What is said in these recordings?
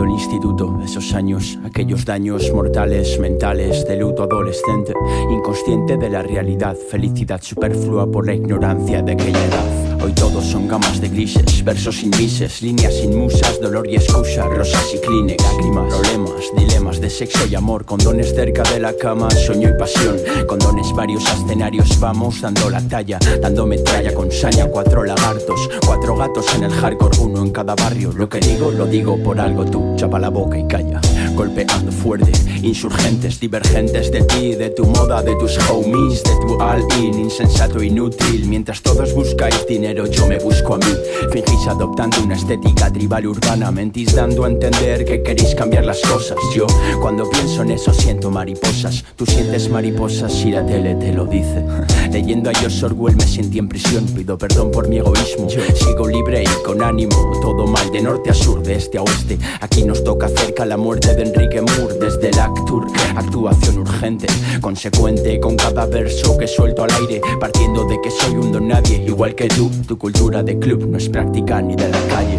recordando el instituto, esos años, aquellos daños mortales, mentales, de luto adolescente, inconsciente de la realidad, felicidad superflua por la ignorancia de aquella edad. Hoy todos son gamas de grises, versos sin mises, líneas sin musas, dolor y excusa, rosas y Kleenex, lágrimas, problemas, dilemas de sexo y amor, condones cerca de la cama, sueño y pasión, condones varios escenarios, vamos dando la talla, dando metralla con saña, 4 lagartos, 4 gatos en el hardcore, 1 en cada barrio, lo que digo, lo digo por algo, tú chapa la boca y calla, golpeando fuerte, insurgentes, divergentes de ti, de tu moda, de tus homies, de tu all-in, insensato, inútil, mientras todos buscáis dinero, yo me busco a mí. Fingís adoptando una estética tribal urbana, mentís dando a entender que queréis cambiar las cosas. Yo, cuando pienso en eso, siento mariposas. Tú sientes mariposas y la tele te lo dice. Leyendo a George Orwell me sentí en prisión, pido perdón por mi egoísmo. Yo sigo libre y con ánimo, todo mal, de norte a sur, de este a oeste. Aquí nos toca cerca la muerte de Enrique Moore, desde el Actur, actuación urgente, consecuente con cada verso que suelto al aire, partiendo de que soy un don nadie, igual que tú. Tu cultura de club no es práctica ni de la calle.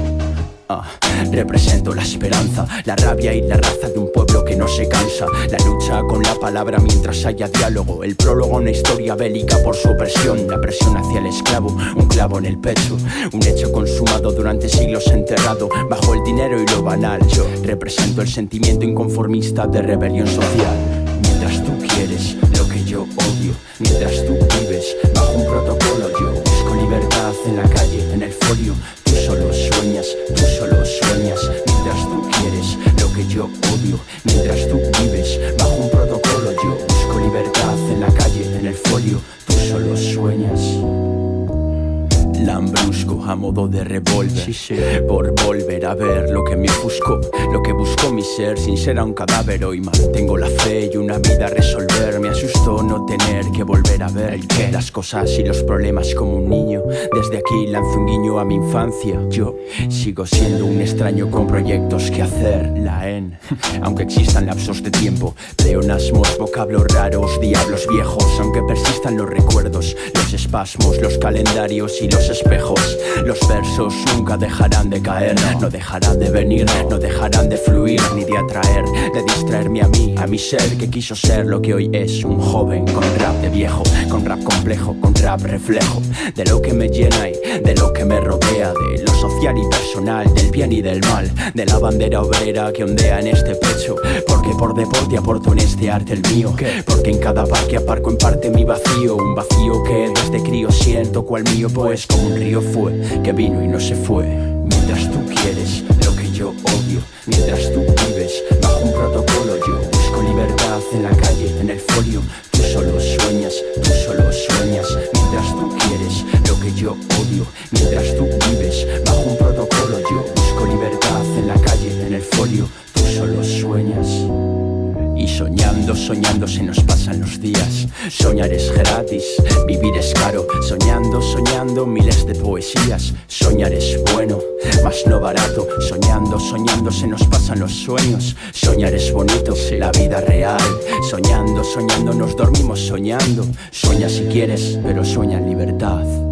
Represento la esperanza, la rabia y la raza de un pueblo que no se cansa. La lucha con la palabra mientras haya diálogo. El prólogo, una historia bélica por su opresión. La presión hacia el esclavo, un clavo en el pecho. Un hecho consumado durante siglos enterrado bajo el dinero y lo banal. Yo represento el sentimiento inconformista de rebelión social. Mientras tú quieres lo que yo odio, mientras tú vives bajo un protocolo, yo busco libertad en la calle, en el folio. Tú solo sueñas, mientras tú quieres lo que yo odio, mientras tú vives bajo un protocolo, yo busco libertad en la calle, en el folio, tú solo sueñas. Lambrusco a modo de revólver, sí. Por volver a ver lo que me ofuscó, lo que buscó mi ser sin ser a un cadáver. Hoy mantengo la fe y una vida a resolver. Me asustó no tener que volver a ver el qué, las cosas y los problemas como un niño. Desde aquí lanzo un guiño a mi infancia. Yo sigo siendo un extraño con proyectos que hacer. La en, aunque existan lapsos de tiempo, pleonasmos, vocablos raros, diablos viejos. Aunque persistan los recuerdos, los espasmos, los calendarios y los espejos. Los versos nunca dejarán de caer, no dejarán de venir, no dejarán de fluir ni de atraer, de distraerme a mí, a mi ser que quiso ser lo que hoy es, un joven con rap de viejo, con rap complejo, con rap reflejo de lo que me llena y de lo que me rodea, de lo social y personal, del bien y del mal, de la bandera obrera que ondea en este pecho, porque por deporte aporto en este arte el mío, porque en cada parque aparco en parte mi vacío, un vacío que desde crío siento cual mío, pues como un río fue, que vino y no se fue. Mientras tú quieres lo que yo odio, mientras tú vives bajo un protocolo, yo busco libertad en la calle, en el folio. Tú solo sueñas, mientras tú quieres lo que yo odio, mientras tú vives bajo un protocolo, yo busco libertad en la calle, en el folio. Tú solo sueñas. Y soñando, soñando se nos pasan los días. Soñar es gratis, vivir es caro. Soñando, soñando miles de poesías. Soñar es bueno, mas no barato. Soñando, soñando se nos pasan los sueños. Soñar es bonito, la vida real. Soñando, soñando nos dormimos soñando. Sueña si quieres, pero sueña en libertad.